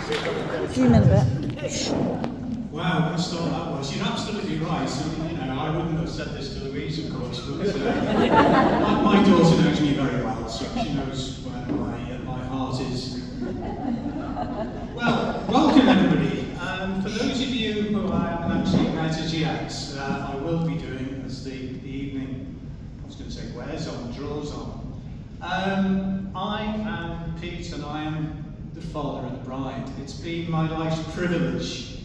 See you in a bit. Wow, what a start that was. You're absolutely right. So, I wouldn't have said this to Louise, of course, but my daughter knows me very well, so she knows where my heart is. Well, welcome everybody. For those of you who I haven't actually met as yet, I will be doing as the evening, I was going to say wears on, draws on. I am Pete and I am the father of the bride. It's been my life's privilege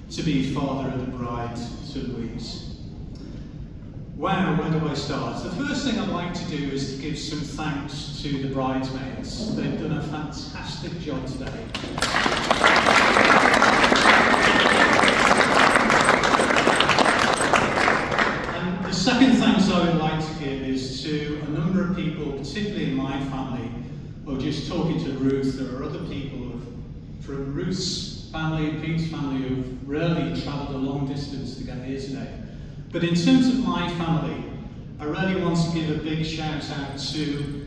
to be father of the bride to Louise. Wow, where do I start? The first thing I'd like to do is to give some thanks to the bridesmaids. They've done a fantastic job today. And the second thanks I would like to give is to a number of people, particularly in my family, or just talking to Ruth. There are other people from Ruth's family and Pete's family who've really travelled a long distance to get here today. But in terms of my family, I really want to give a big shout out to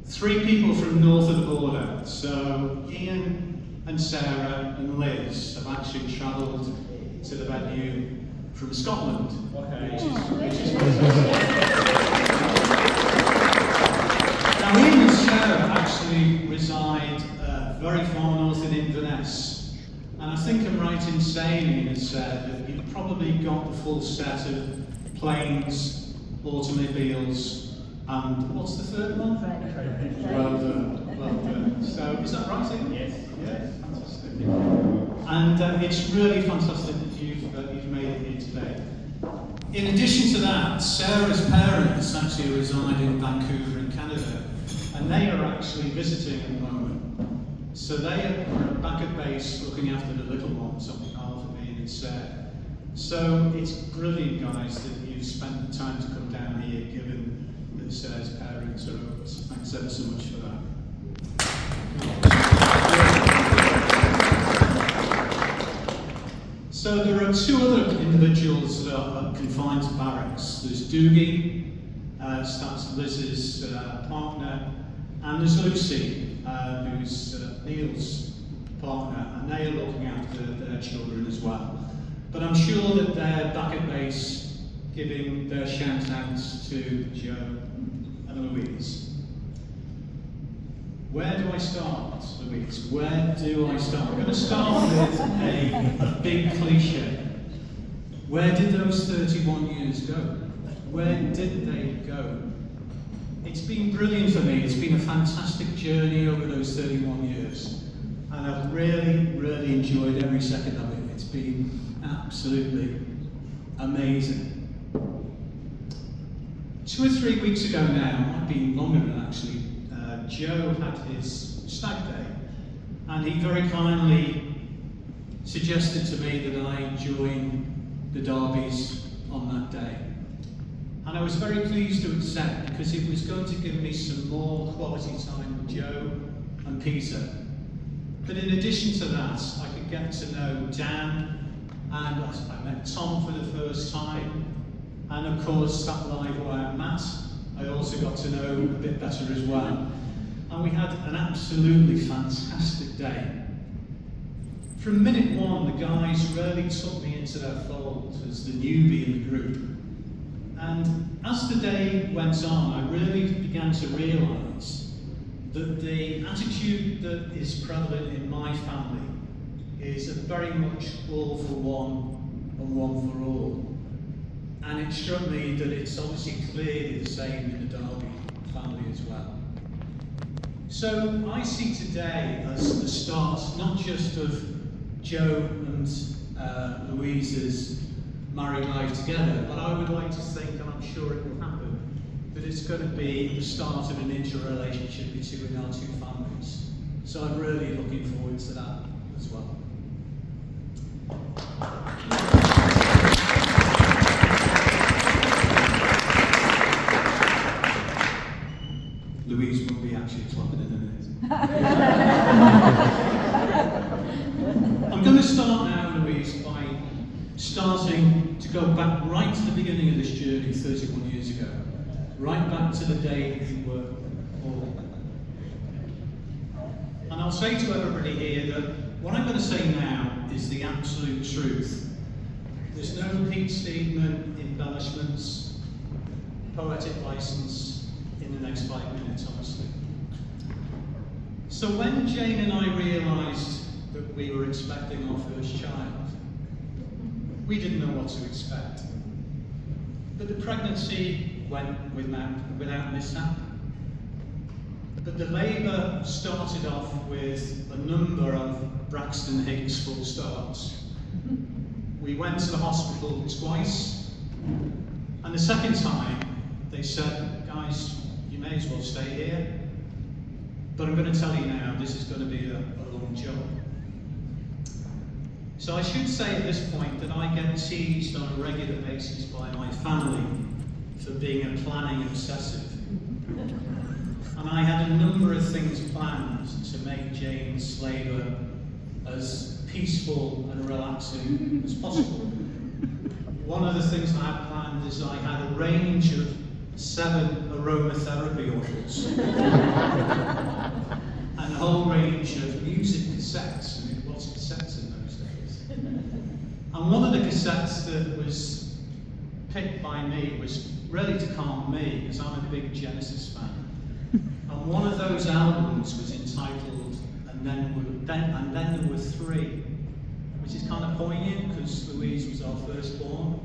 3 people from north of the border. So Ian and Sarah and Liz have actually travelled to the venue from Scotland, which is Now Ian and Sarah actually reside very far north in Inverness. And I think I'm right in saying, Ian has said, that you've probably got the full set of planes, automobiles, and what's the third one? Well done, well done. So, is that right, Ian? Yes. Yes, fantastic. And it's really fantastic that you've made it here today. In addition to that, Sarah's parents actually reside in Vancouver in Canada, and they are actually visiting at the moment. So they are back at base looking after the little ones on behalf of Ian and Sarah. So it's brilliant, guys, that you've spent the time to come down here, given that Sarah's parents are up. So thanks ever so much for that. So there are 2 other individuals that are confined to barracks. There's Doogie, that's Liz's partner, and there's Lucy, who's Neil's partner, and they are looking after their children as well. But I'm sure that they're back at base giving their shout outs to Joe and Louise. Where do I start, Louise? Where do I start? I'm going to start with a big cliche. Where did those 31 years go? Where did they go? It's been brilliant for me. It's been a fantastic journey over those 31 years. And I've really, really enjoyed every second of it. It's been absolutely amazing. 2 or 3 weeks ago now, it might be longer than actually, Joe had his stag day. And he very kindly suggested to me that I join the derbies on that day. And I was very pleased to accept, because it was going to give me some more quality time with Joe and Peter. But in addition to that, I could get to know Dan, and I met Tom for the first time. And of course, that live wire Matt, I also got to know a bit better as well. And we had an absolutely fantastic day. From minute 1, the guys really took me into their fold as the newbie in the group. And as the day went on, I really began to realise that the attitude that is prevalent in my family is a very much all for one and one for all. And it struck me that it's obviously clearly the same in the Derby family as well. So I see today as the start not just of Joe and Louise's married life together, but I would like to think, and I'm sure it will happen, that it's going to be the start of an interrelationship between our 2 families. So I'm really looking forward to that as well. Louise will be actually clapping in a minute. I'm going to start now, Louise, by starting to go back right to the beginning of this journey 31 years ago, right back to the day that you were born. And I'll say to everybody here that what I'm going to say now is the absolute truth. There's no Pete Steedman embellishments, poetic license in the next 5 minutes, honestly. So when Jane and I realised that we were expecting our first child, we didn't know what to expect. But the pregnancy went without mishap. But the labour started off with a number of Braxton Hicks full starts. We went to the hospital twice, and the second time they said, guys, you may as well stay here. But I'm going to tell you now, this is going to be a long job. So I should say at this point that I get teased on a regular basis by my family for being a planning obsessive. And I had a number of things planned to make Jane's labour as peaceful and relaxing as possible. One of the things I had planned is I had a range of 7 aromatherapy oils and a whole range of music cassettes. I mean, lots of cassettes in those days. And one of the cassettes that was picked by me was really to calm me, because I'm a big Genesis fan. And one of those albums was entitled And Then There Were Three, which is kind of poignant because Louise was our firstborn.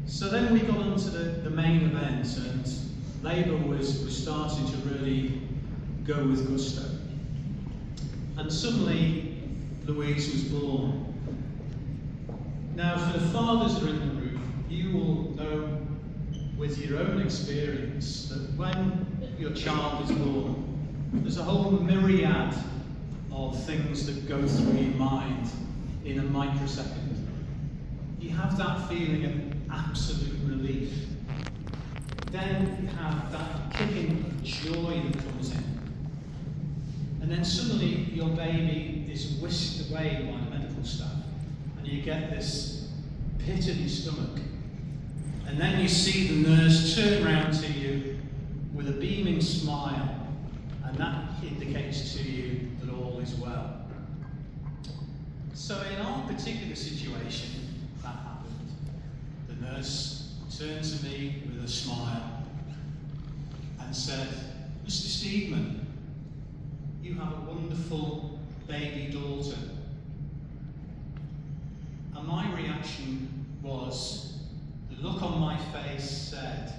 So then we got on to the main event, and labour was starting to really go with gusto. And suddenly Louise was born. Now, for the fathers that are in the room, you will know with your own experience that when your child is born, there's a whole myriad of things that go through your mind in a microsecond. You have that feeling of absolute relief. Then you have that kicking of joy that comes in. And then suddenly your baby is whisked away by the medical staff, and you get this pit in your stomach. And then you see the nurse turn around to you with a beaming smile, and that indicates to you that all is well. So in our particular situation, that happened. The nurse turned to me with a smile and said, Mr. Steedman, you have a wonderful baby daughter. And my reaction was, the look on my face said,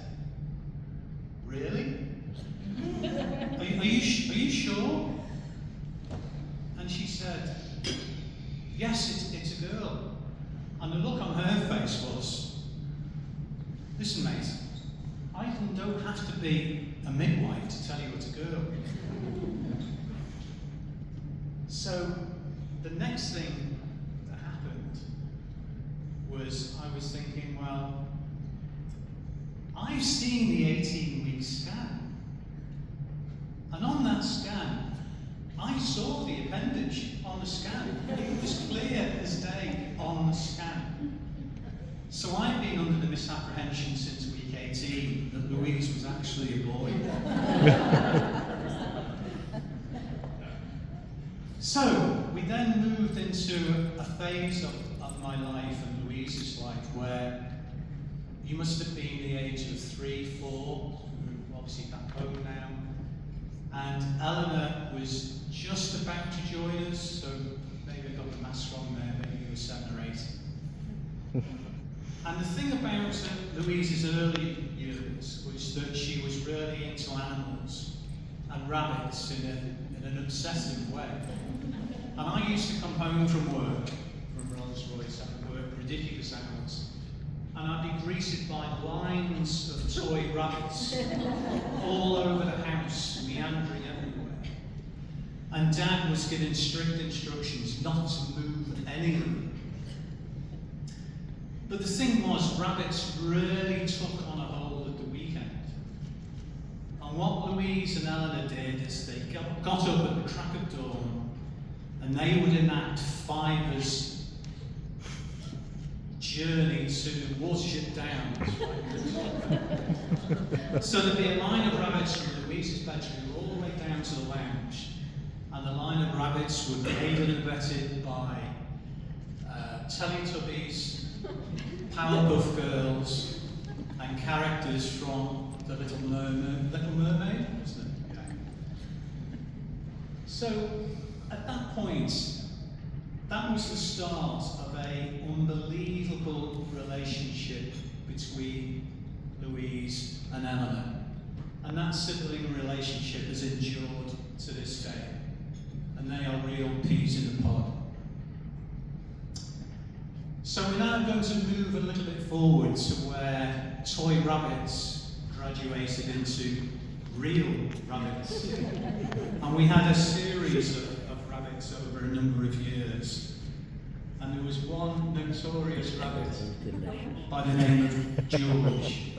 really? Are you sure? And she said, yes, it's a girl. And the look on her face was, listen mate, I don't have to be a midwife to tell you it's a girl. So the next thing that happened was I was thinking, well, I've seen the 18-week scan, and on that scan, I saw the appendage on the scan. It was clear as day on the scan. So I've been under the misapprehension since week 18 that Louise was actually a boy. So we then moved into a phase of my life and Louise's life where you must have been the age of 3, 4, we're obviously back home now, and Eleanor was just about to join us, so maybe I got the maths wrong there, maybe you were 7 or 8. And the thing about Louise's early years was that she was really into animals and rabbits in an obsessive way. And I used to come home from work, from Rolls-Royce, and work ridiculous hours, and I'd be greeted by lines of toy rabbits all over the house, meandering everywhere. And Dad was giving strict instructions not to move any of them. But the thing was, rabbits really took on a hold at the weekend. And what Louise and Eleanor did is they got up at the crack of dawn, and they would enact Fiver's journey to Watership Downs. So there'd be a line of rabbits from Louise's bedroom all the way down to the lounge, and the line of rabbits were aided and abetted by Teletubbies, Powerpuff Girls, and characters from The Little Mermaid, wasn't it? Yeah. So, at that point, that was the start of an unbelievable relationship between Louise and Eleanor. And that sibling relationship has endured to this day. And they are real peas in the pod. So we're now going to move a little bit forward to where toy rabbits graduated into real rabbits. And we had a series of rabbits over a number of years. And there was one notorious rabbit by the name of George.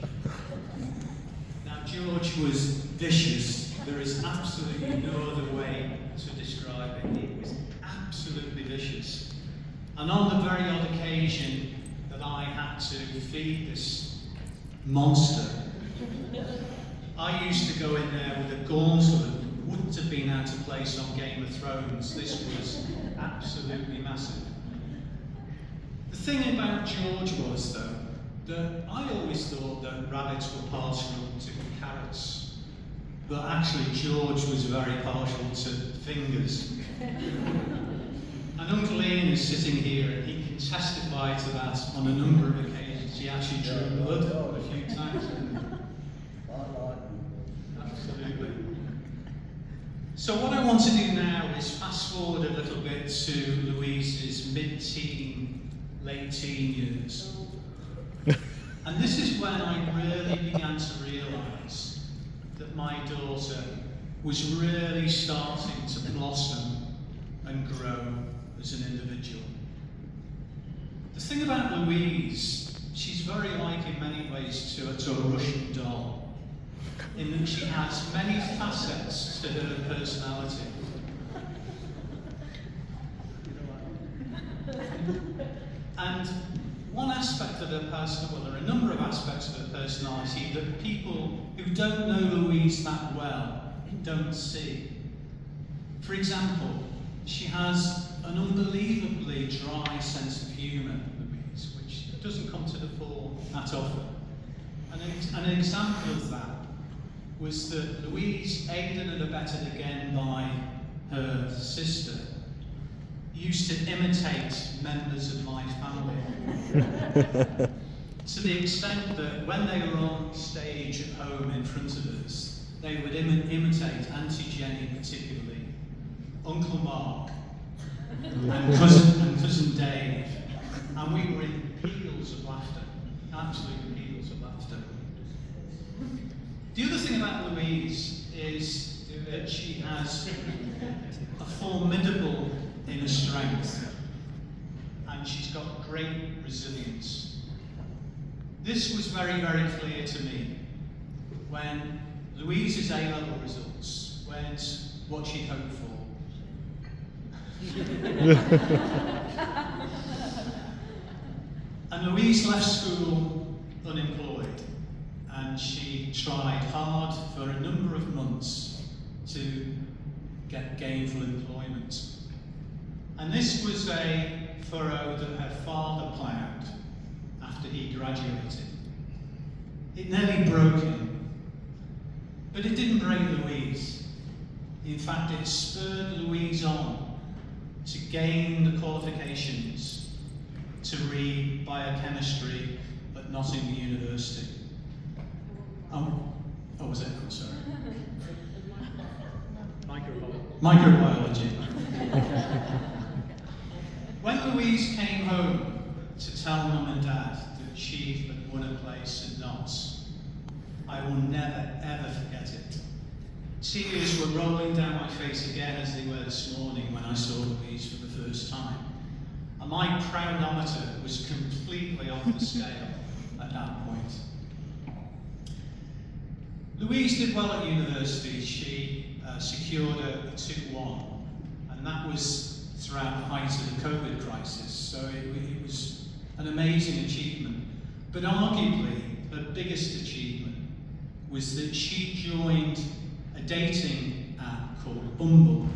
Now George was vicious. There is absolutely no other way to describe it. He was absolutely vicious. And on the very odd occasion that I had to feed this monster, I used to go in there with a gauntlet that wouldn't have been out of place on Game of Thrones. This was absolutely massive. The thing about George was, though, that I always thought that rabbits were partial to carrots, but actually George was very partial to fingers. And Uncle Ian is sitting here and he can testify to that on a number of occasions. He actually drew blood a few times. Absolutely. So what I want to do now is fast forward a little bit to Louise's mid-teen, late-teen years. And this is when I really began to realise that my daughter was really starting to blossom and grow as an individual. The thing about Louise, she's very like in many ways to a Russian doll, in that she has many facets to her personality. And one aspect of her personality, well, there are a number of aspects of her personality that people who don't know Louise that well don't see. For example, she has an unbelievably dry sense of humour, Louise, which doesn't come to the fore that often. And an example of that was that Louise, aided and abetted again by her sister, used to imitate members of my family. To the extent that when they were on stage at home in front of us, they would imitate Auntie Jenny particularly, Uncle Mark, and cousin Dave, and we were in peals of laughter, absolute peals of laughter. The other thing about Louise is that she has a formidable inner strength, and she's got great resilience. This was very, very clear to me when Louise's A-level results weren't what she'd hoped for. And Louise left school unemployed, and she tried hard for a number of months to get gainful employment. And this was a furrow that her father ploughed after he graduated. It nearly broke him, but it didn't break Louise. In fact, it spurred Louise on to gain the qualifications to read biochemistry at Nottingham University. Was it? I'm sorry. Microbiology. When Louise came home to tell Mum and Dad that she had won a place at Notts, I will never, ever forget it. Tears were rolling down my face again as they were this morning when I saw Louise for the first time. And my proudometer was completely off the scale at that point. Louise did well at university. She secured a 2-1, and that was throughout the height of the COVID crisis, so it was an amazing achievement. But arguably, her biggest achievement was that she joined a dating app called Bumble,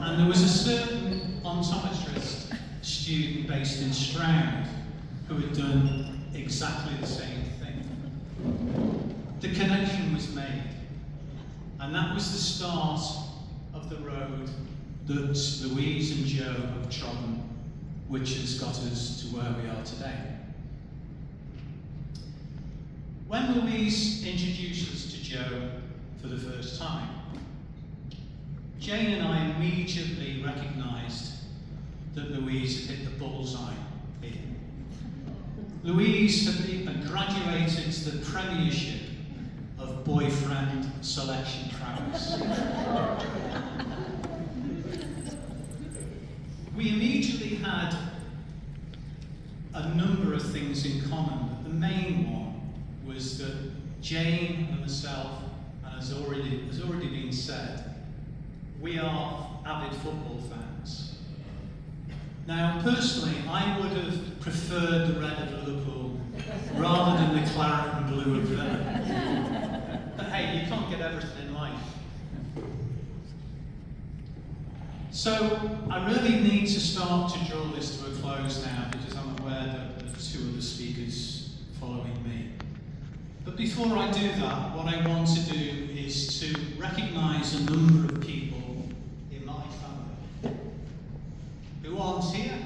And there was a certain optometrist student based in Stroud who had done exactly the same thing. The connection was made, and that was the start of the road that Louise and Joe have trodden, which has got us to where we are today. When Louise introduced us to Joe for the first time, Jane and I immediately recognised that Louise had hit the bullseye here. Louise had graduated to the premiership of boyfriend selection prowess. We immediately had a number of things in common, but the main one was that Jane and myself, and as already been said, we are avid football fans. Now, personally, I would have preferred the red of Liverpool rather than the claret and blue of Villa. But hey, you can't get everything in life. So, I really need to start to draw this to a close now, because I'm aware that there are two other speakers following me. But before I do that, what I want to do is to recognise a number of people in my family who aren't here.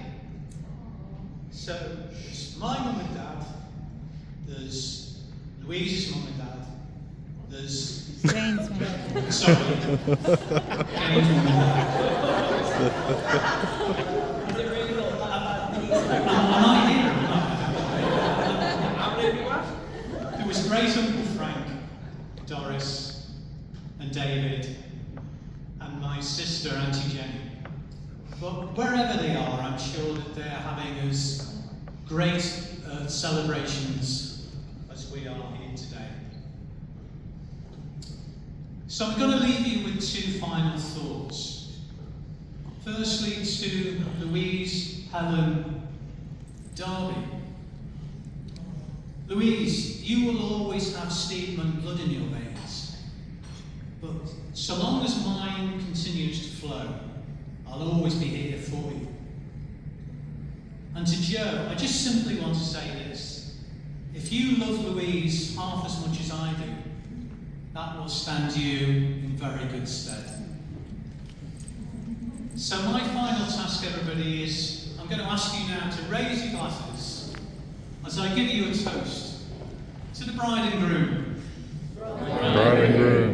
So, there's my mum and dad, there's Louise's mum and dad, there's Jane's mum. Sorry. Jane's mum and dad. Is it really not that bad? Am I here? How many of you have? There was great Uncle Frank, Doris, and David, and my sister, Auntie Jenny. But wherever they are, I'm sure that they're having as great celebrations as we are here today. So I'm going to leave you with two final thoughts. Firstly, to Louise, Helen, Darby. Louise, you will always have Steedman blood in your veins, but so long as mine continues to flow, I'll always be here for you. And to Joe, I just simply want to say this. If you love Louise half as much as I do, that will stand you in very good stead. So my final task, everybody, is I'm going to ask you now to raise your glasses as I give you a toast to the bride and groom. Bride and groom.